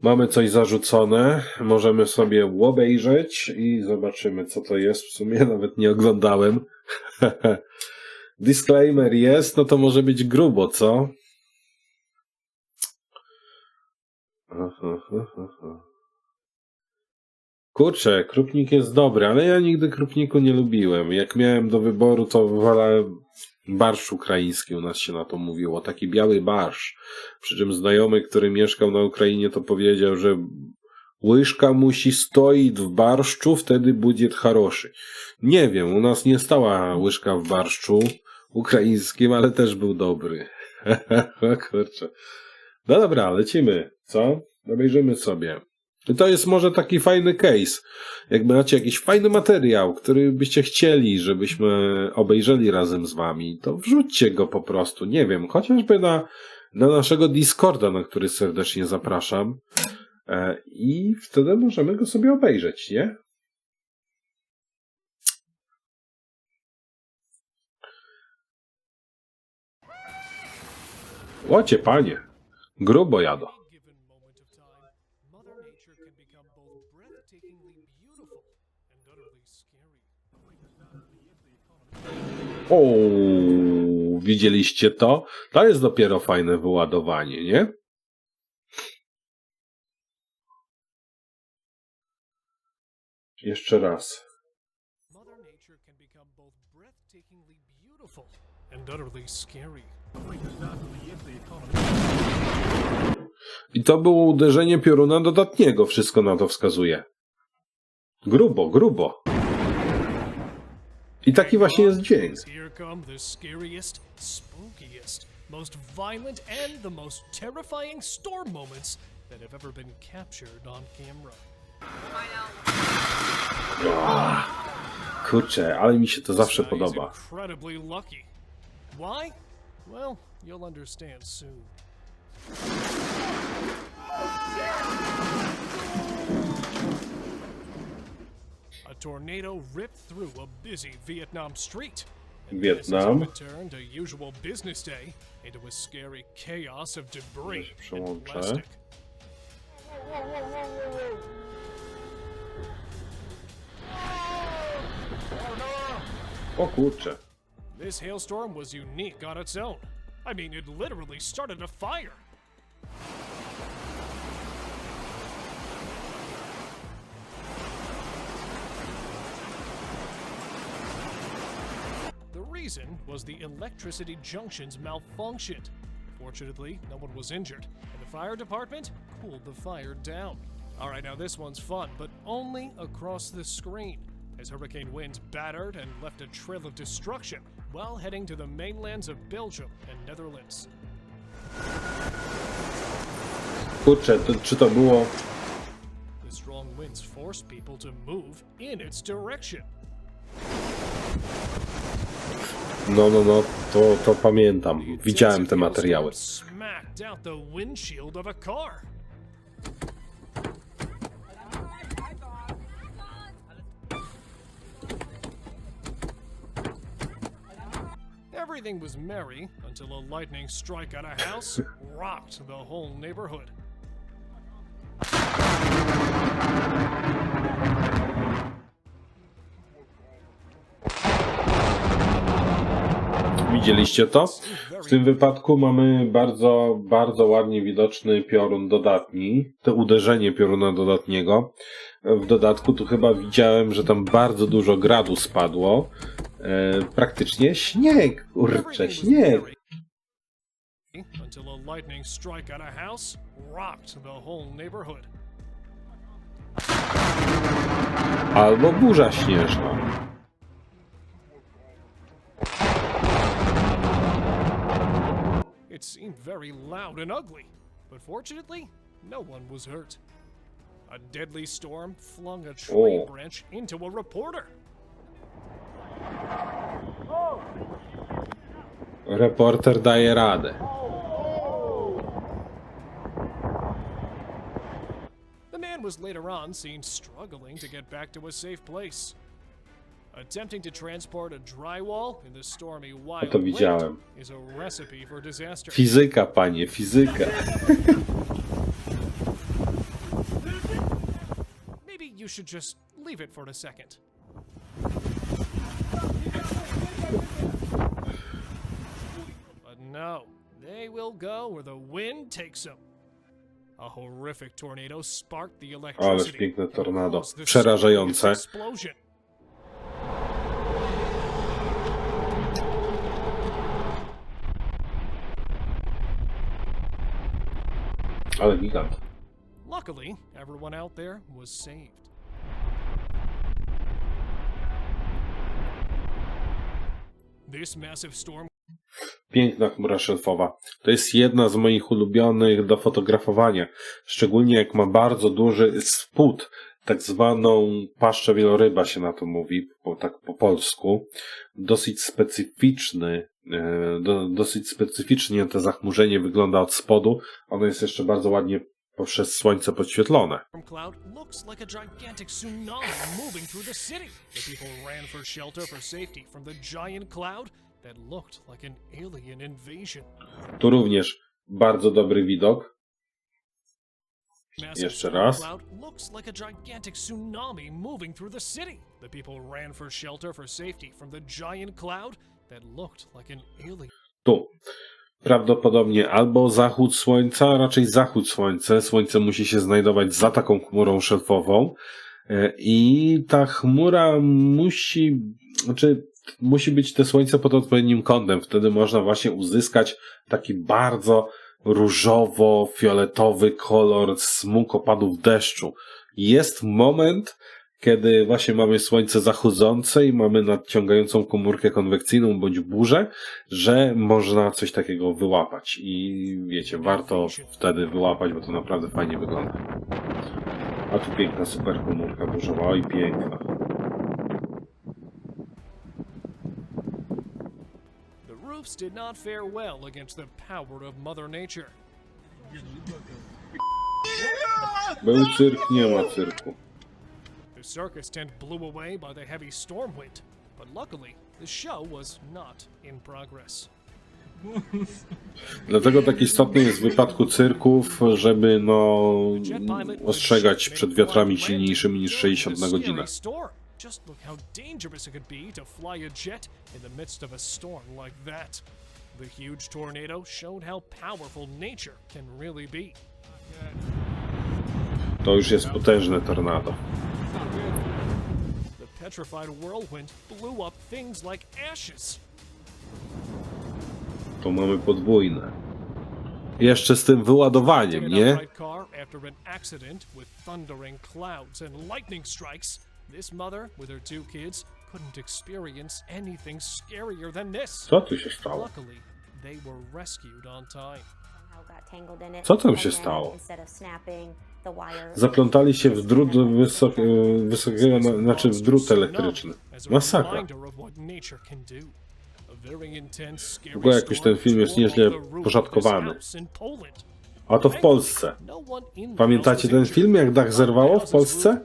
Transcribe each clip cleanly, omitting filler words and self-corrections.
Mamy coś zarzucone, możemy sobie obejrzeć i zobaczymy, co to jest. W sumie nawet nie oglądałem. Disclaimer jest, no to może być grubo, co? Kurczę, Krupnik jest dobry, ale ja nigdy Krupniku nie lubiłem. Jak miałem do wyboru, to wolałem barszcz ukraiński, u nas się na to mówiło, taki biały barszcz. Przy czym znajomy, który mieszkał na Ukrainie, to powiedział, że łyżka musi stoić w barszczu, wtedy będzie хороший. Nie wiem, u nas nie stała łyżka w barszczu ukraińskim, ale też był dobry. Kurczę. No dobra, lecimy, co? Obejrzymy sobie. I to jest może taki fajny case. Jak macie jakiś fajny materiał, który byście chcieli, żebyśmy obejrzeli razem z wami, to wrzućcie go po prostu, nie wiem, chociażby na naszego Discorda, na który serdecznie zapraszam. I wtedy możemy go sobie obejrzeć, nie? Łocie, panie. Grubo jadą. O, widzieliście to? To jest dopiero fajne wyładowanie, nie? Jeszcze raz. I to było uderzenie pioruna dodatniego, wszystko na to wskazuje. Grubo, grubo. I taki właśnie jest dźwięk. Here come the scariest, spookiest, most violent and the most terrifying storm moments that have ever been captured on camera. Kurczę, ale mi się to zawsze podoba. Incredibly lucky. Why? Well, you'll understand soon. A tornado ripped through a busy Vietnam street. And Vietnam. this turned a usual business day into a scary chaos of debris and plastic. O kurczę. This hailstorm was unique on its own. I mean, it literally started a fire. The reason was the electricity junctions malfunctioned. Fortunately, no one was injured, and the fire department cooled the fire down. Alright, now this one's fun, but only across the screen, as hurricane winds battered and left a trail of destruction while heading to the mainlands of Belgium and Netherlands. Kurczę, czy to było... The strong winds forced people to move in its direction. No, to pamiętam. Widziałem te materiały. Smacked out the windshield of a car. Everything was merry until a lightning strike at a house rocked the whole neighborhood. Widzieliście to? W tym wypadku mamy bardzo, bardzo ładnie widoczny piorun dodatni. To uderzenie pioruna dodatniego. W dodatku tu chyba widziałem, że tam bardzo dużo gradu spadło. Praktycznie śnieg, kurczę, śnieg. Until a lightning strike at a house rocked the whole neighborhood. Albo burza śnieżna. It seemed very loud and ugly, but fortunately, no one was hurt. A deadly storm flung a tree branch into a reporter. Reporter daje radę. The man was later on seen struggling to get back to a safe place. Attempting to transport a drywall in the stormy wild To widziałem. wind is a recipe for disaster. Fizyka, panie, fizyka. you should just leave it for a second. But no, they will go where the wind takes them. A horrific tornado sparked the Ależ electricity. piękne tornado. caused the Przerażające. explosion. Ale gigant. Luckily, everyone out there was saved. This massive storm Piękna chmura szelfowa. To jest jedna z moich ulubionych do fotografowania. Szczególnie jak ma bardzo duży spód. Tak zwaną paszczę wieloryba się na to mówi, tak po polsku. Dosyć specyficzny, dosyć specyficznie to zachmurzenie wygląda od spodu. Ono jest jeszcze bardzo ładnie poprzez słońce podświetlone. cloud looks like a gigantic tsunami moving through the city. The people ran for shelter for safety from the giant cloud that looked like an alien invasion. Tu również bardzo dobry widok. Massive Jeszcze storm raz. cloud looks like a gigantic tsunami moving through the city. The people ran for shelter for safety from the giant cloud that looked like an alien. Tu. Prawdopodobnie albo zachód słońca, a raczej zachód słońca. Słońce musi się znajdować za taką chmurą szelfową. I ta chmura musi być te słońce pod odpowiednim kątem. Wtedy można właśnie uzyskać taki bardzo różowo-fioletowy kolor smug opadów deszczu. Jest moment, kiedy właśnie mamy słońce zachodzące i mamy nadciągającą komórkę konwekcyjną bądź burzę, że można coś takiego wyłapać. I wiecie, warto wtedy wyłapać, bo to naprawdę fajnie wygląda. A tu piękna super komórka burzowa. Oj, piękna. The roofs did not fare well against the power of Mother Nature. Był cyrk, nie ma cyrku. The circus tent blew away by the heavy storm wind, but luckily the show was not in progress. Dlatego tak istotne jest w wypadku cyrków, żeby ostrzegać przed wiatrami silniejszymi niż 60 na godzinę. Just look how dangerous it could be to fly a jet in the midst of a storm like that. The huge tornado showed how powerful nature can really be. To już jest potężne tornado. The petrified whirlwind blew up things like ashes. Tu mamy podwójne. Jeszcze z tym wyładowaniem, nie? After an accident with thundering clouds and lightning strikes, this mother with her 2 kids couldn't experience anything scarier than this. Co tu się stało? Luckily, they were rescued on time. Co tam się stało? Zaplątali się w drut wysokiego, znaczy w drut elektryczny. Masakra. W ogóle jakoś ten film jest nieźle pożadkowany. A to w Polsce. Pamiętacie ten film, jak dach zerwało w Polsce?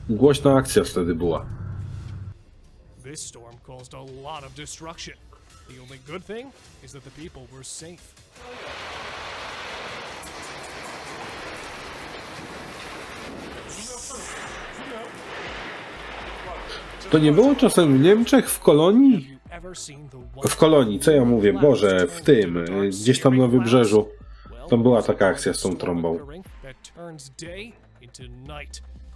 Głośna akcja wtedy była. This storm caused a lot of destruction. The only good thing is that the people were safe. To nie było czasem w Niemczech, w kolonii? W kolonii, co ja mówię? Boże, w tym, gdzieś tam na wybrzeżu. Tam była taka akcja z tą trąbą.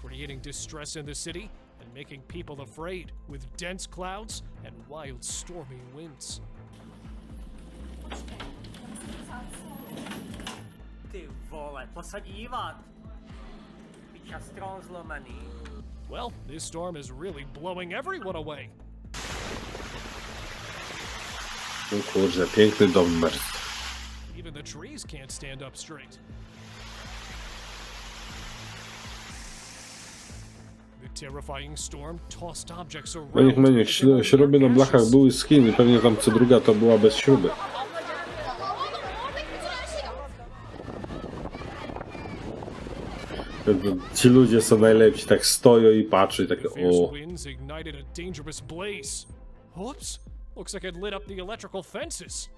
Creating distress in the city and making people afraid with dense clouds and wild stormy winds. Ty vole, posadívat. Pičastron zlomený. Well, this storm is really blowing everyone away. No kurczę, piękny dom merstw. Even the trees can't stand up straight. No niech będzie, śruby na blachach były z Chin i pewnie tam co druga to była bez śruby. Ci ludzie są najlepsi, tak stoją i patrzą i takie o. Oops! Looks like it lit up the electrical fences.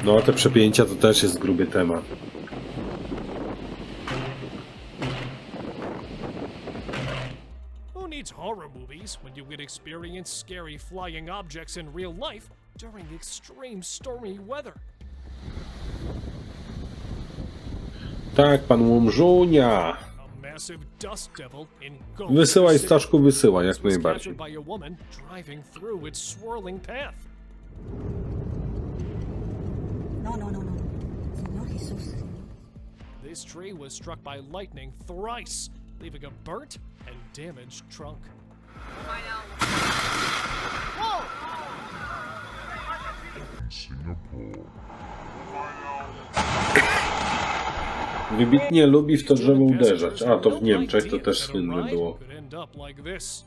No, te przepięcia to też jest gruby temat. Who needs horror movies when you can experience scary flying objects in real life during extreme stormy weather? Tak, pan Łomżunia. A massive dust devil in Wysyłaj, Staszku, wysyłaj, jak was najbardziej. captured by a woman driving through its swirling path. No, no, no, no. Señor Jesús. This tree was struck by lightning thrice, leaving a burnt and damaged trunk. Wybitnie lubi w to drzewo uderzać. Passengers A, had to no w Niemczech to idea też that a słynne ride było. could end up like this.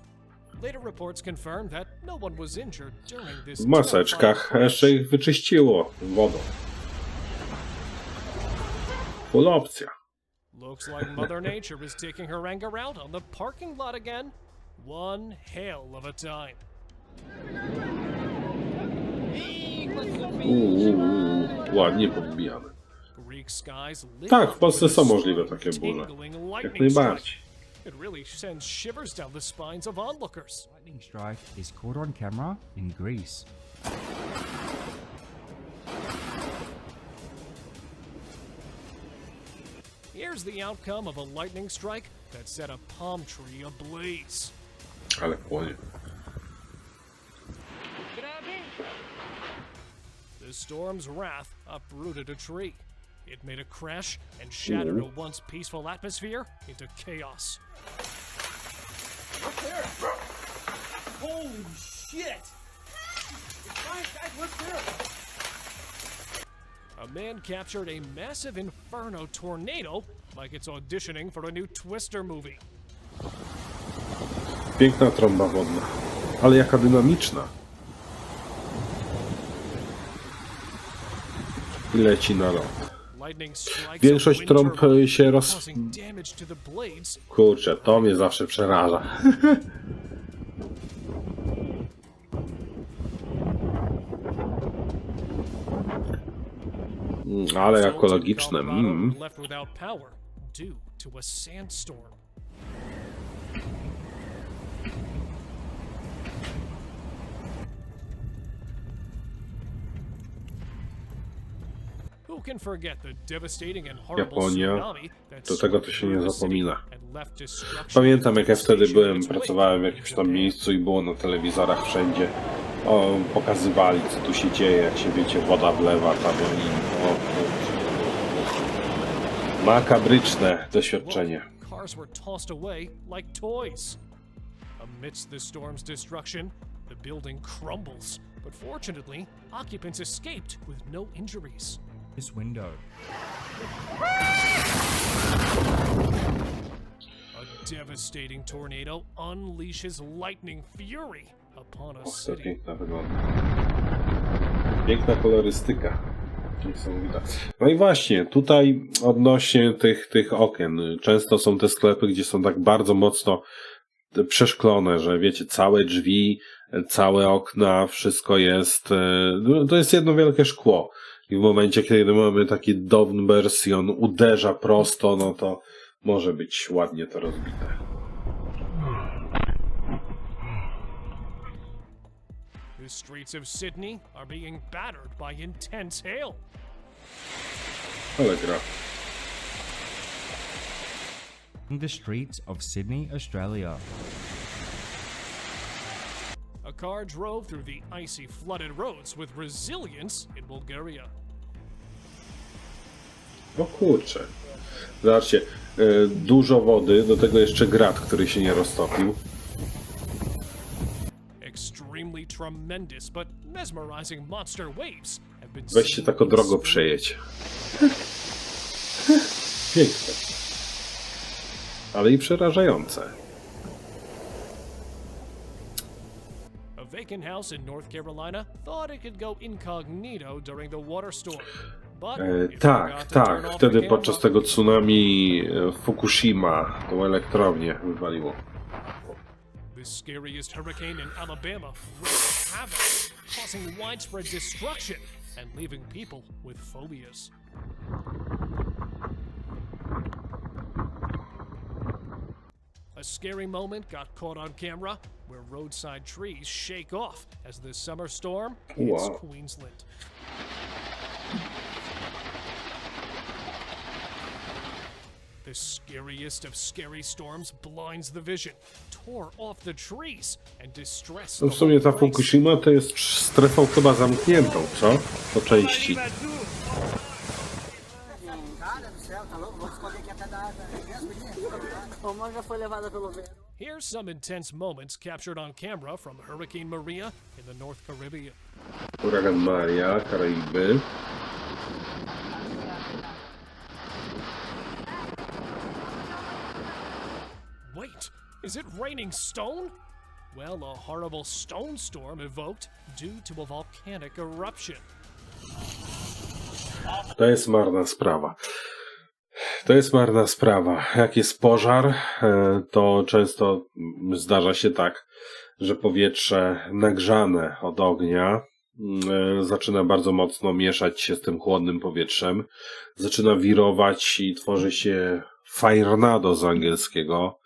Later reports confirmed that no one was injured during this W maseczkach terrifying jeszcze crash. ich wyczyściło wodą. Full opcja. Looks like Mother Nature is taking her anger out on the parking lot again. One hell of a time. Ładnie podbijane. Greek skies lit Tak, up w Polsce with są strong, możliwe takie burze. tingling Jak lightning najbardziej. strike. It really sends shivers down the spines of onlookers. Lightning strike is caught on camera in Greece. Here's the outcome of a lightning strike that set a palm tree ablaze. Ale płonie. The storm's wrath uprooted a tree. It made a crash and shattered a once peaceful atmosphere into chaos. Holy shit! Guys, what's there? A man captured a massive inferno tornado like it's auditioning for a new Twister movie. Piękna trąba wodna. Ale jaka dynamiczna. I leci na lot. Lightning strikes Większość a wind trąb turbine, się causing damage to the blades. Kurczę, to mnie zawsze przeraża. Ale ekologiczne. Colorado were left without power due to a sandstorm. Who can forget the devastating and horrible Japonia, tsunami that do tego to swept się nie through the city zapomina. and left destruction Pamiętam, jak ja and wtedy devastation byłem, in its wake. pracowałem w jakimś tam miejscu i było na telewizorach wszędzie. O, pokazywali, co tu się dzieje, jak się, wiecie, woda wlewa tam i... O, kurczę. Makabryczne doświadczenie. Cars were tossed away like toys. Amidst the storm's destruction, the building crumbles, but fortunately, occupants escaped with no injuries. This window. A devastating tornado unleashes lightning fury upon a Och, to city. piękna wygląda. Piękna kolorystyka. Niesamowita. No i właśnie, tutaj odnośnie tych okien. Często są te sklepy, gdzie są tak bardzo mocno przeszklone, że wiecie, całe drzwi, całe okna, wszystko jest... no, to jest jedno wielkie szkło. I w momencie, kiedy mamy taki downburst i on uderza prosto, no to może być ładnie to rozbite. The streets of Sydney are being battered by intense hail. Ale gra. In the streets of Sydney, Australia. A car drove through the icy, flooded roads with resilience in Bulgaria. O kurczę. Zobaczcie, dużo wody, do tego jeszcze grat, który się nie roztopił. Extremely tremendous but mesmerizing monster waves have been Weź się seen tak o in drogo Spain. przejedź. Piękne. Ale i przerażające. A vacant house in North Carolina thought it could go incognito during the water storm. But it Tak, forgot to turn tak. off Wtedy the podczas camera. tego tsunami Fukushima tą elektrownię wywaliło. The The scariest hurricane in Alabama wreaked havoc, causing widespread destruction and leaving people with phobias. A scary moment got caught on camera where roadside trees shake off as the summer storm hits Wow. Queensland. The scariest of scary storms blinds the vision, tore off the trees, and distressed No the w sumie ta whole place. Fukushima to jest strefą chyba zamkniętą, co? Po części. Cara do céu, tá louco? Vou esconder aqui até da água. O mãe já foi levada pelo vento. Here's some intense moments captured on camera from Hurricane Maria in the North Caribbean. Huragan Maria, Karaiby. Wait, is it raining stone? Well, a horrible stone storm evoked due to a volcanic eruption. To jest marna sprawa. To jest marna sprawa. Jak jest pożar, to często zdarza się tak, że powietrze nagrzane od ognia zaczyna bardzo mocno mieszać się z tym chłodnym powietrzem. Zaczyna wirować i tworzy się firenado z angielskiego,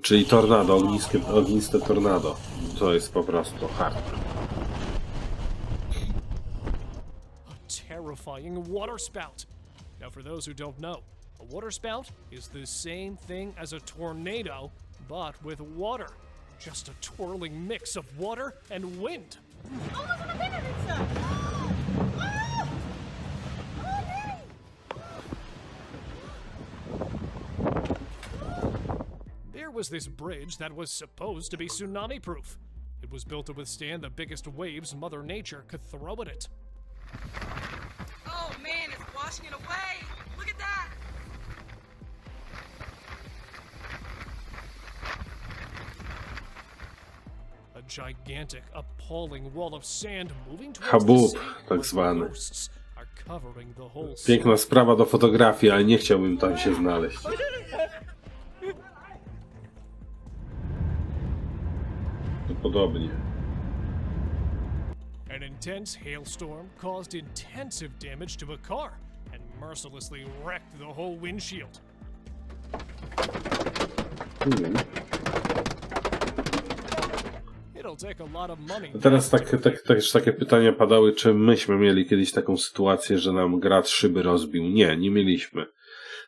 czyli tornado, ogniste tornado. To jest po prostu hardcore. A terrifying water spout. Now, for those who don't know, a water spout is the same thing as a tornado, but with water. Just a twirling mix of water and wind. There was this bridge that was supposed to be tsunami proof. It was built to withstand the biggest waves Mother Nature could throw at it. Oh man, it's washing it away. Look at that. A gigantic, appalling wall of sand moving towards Habub, the sea, tak where zwany. ghosts are covering the whole Piękna sprawa do fotografii, ale nie chciałbym tam się znaleźć. To podobnie. An intense hailstorm caused intensive damage to a car and mercilessly wrecked the whole windshield. It'll take a lot of money. Teraz też takie pytania padały, czy myśmy mieli kiedyś taką sytuację, że nam grad szyby rozbił. Nie mieliśmy.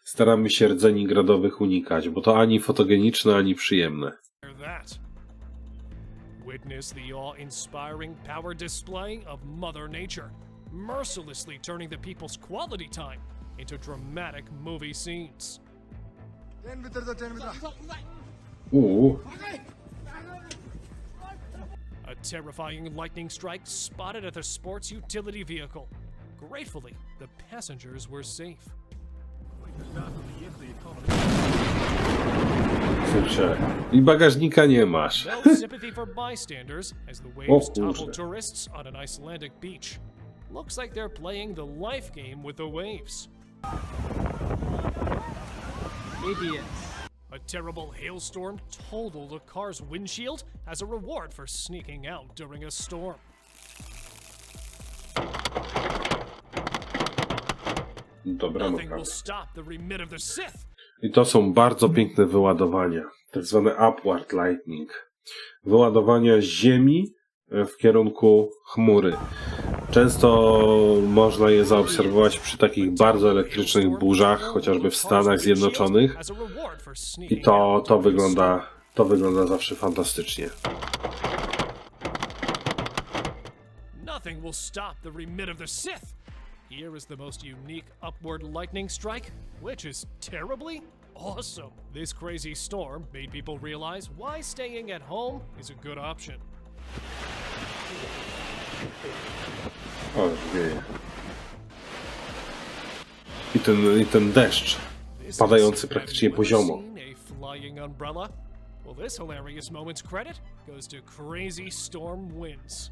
Staramy się rdzeni gradowych unikać, bo to ani fotogeniczne, ani przyjemne. That. Witness the awe-inspiring power display of Mother Nature, mercilessly turning the people's quality time into dramatic movie scenes. A terrifying lightning strike spotted at the sports utility vehicle. Gratefully, the passengers were safe. Kurczę. I bagażnika nie masz. No sympathy for bystanders as the waves Oh, topple kurde. tourists on an Icelandic beach. Looks like they're playing the life game with the waves. Idiots. A terrible hailstorm totaled a car's windshield as a reward for sneaking out during a storm. Dobra, Nothing no will stop the remit of the Sith. I to są bardzo piękne wyładowania. Tak zwane upward lightning. Wyładowania z ziemi w kierunku chmury. Często można je zaobserwować przy takich bardzo elektrycznych burzach, chociażby w Stanach Zjednoczonych. I to wygląda zawsze fantastycznie. Nothing will stop the remit of the Sith. Here is the most unique upward lightning strike, which is terribly awesome. This crazy storm made people realize why staying at home is a good option. O, już wieje. I ten deszcz, This padający is- praktycznie have you ever poziomo. seen a flying umbrella? Well, this hilarious moment's credit goes to Crazy Storm Winds.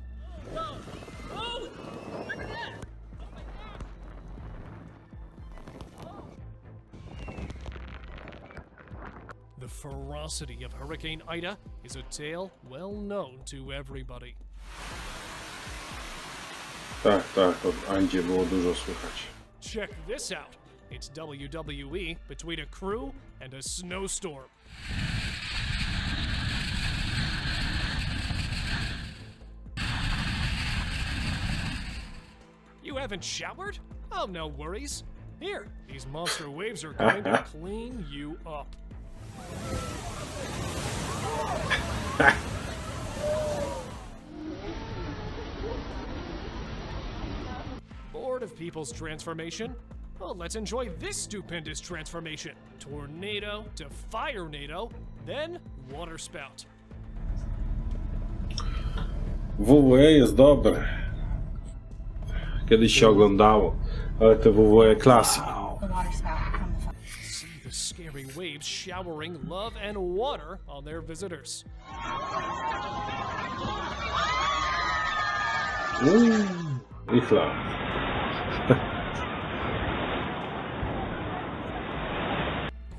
The ferocity of Hurricane Ida is a tale well known to everybody. Tak, o Andzie było dużo słychać. Check this out. It's WWE between a crew and a snowstorm. You haven't showered? Oh, no worries. Here, these monster waves are going to clean you up. Bored of people's transformation? Well, let's enjoy this stupendous transformation. Tornado to Fire-nado, then Water Spout. WWE jest dobre. Kiedyś się oglądało, ale te WWE Classic. See the scary waves showering love and water on their visitors. I fla.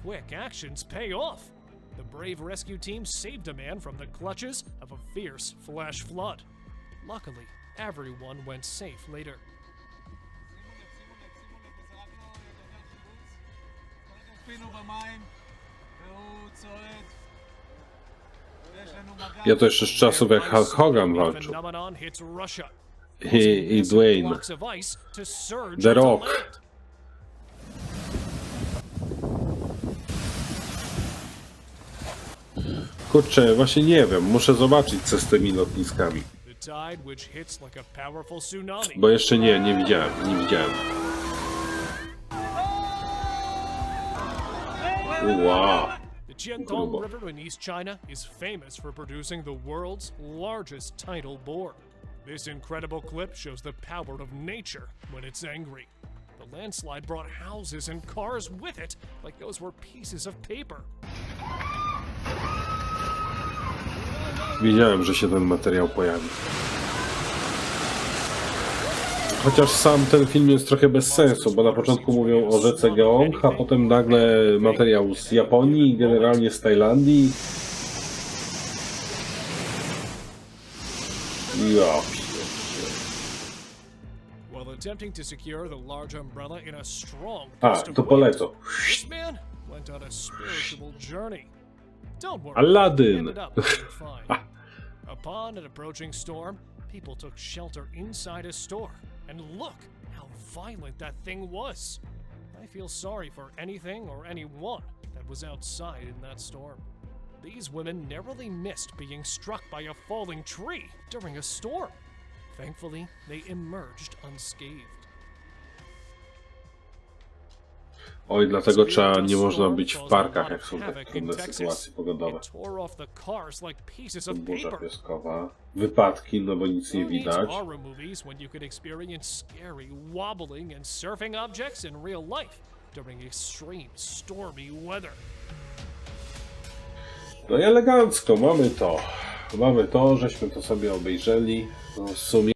Quick actions pay off. The brave rescue team saved a man from the clutches of a fierce flash flood. Luckily, everyone went safe later. Ja to jeszcze z czasów jak Hulk Hogan walczył. Phenomenon hits Russia. I Dwayne. Blocks of ice to surge The onto Rock. land. Kurczę, właśnie nie wiem, muszę zobaczyć co z tymi lotniskami. The tide which hits like a powerful tsunami. Bo jeszcze nie widziałem. Wow. The Jiangdong River in East China is famous for producing the world's largest tidal bore. This incredible clip shows the power of nature when it's angry. The landslide brought houses and cars with it, like those were pieces of paper. Wiedziałem, że się ten materiał pojawi. Chociaż sam ten film jest trochę bez sensu, bo na początku mówią o rzece Geong, a potem nagle materiał z Japonii, generalnie z Tajlandii. Ja While attempting to secure the large umbrella in a strong A, gust of to wind, polecą. this man went on a spiritual journey. Don't worry, Aladdin. he ended up being fine. Upon an approaching storm, people took shelter inside a store. And look how violent that thing was. I feel sorry for anything or anyone that was outside in that storm. These women narrowly missed being struck by a falling tree during a storm. Thankfully, they emerged unscathed. Oj, dlatego nie można być w parkach, jak są takie trudne sytuacje pogodowe. Burza piaskowa, wypadki, no bo nic nie widać. No i elegancko, mamy to, żeśmy to sobie obejrzeli. No, w sumie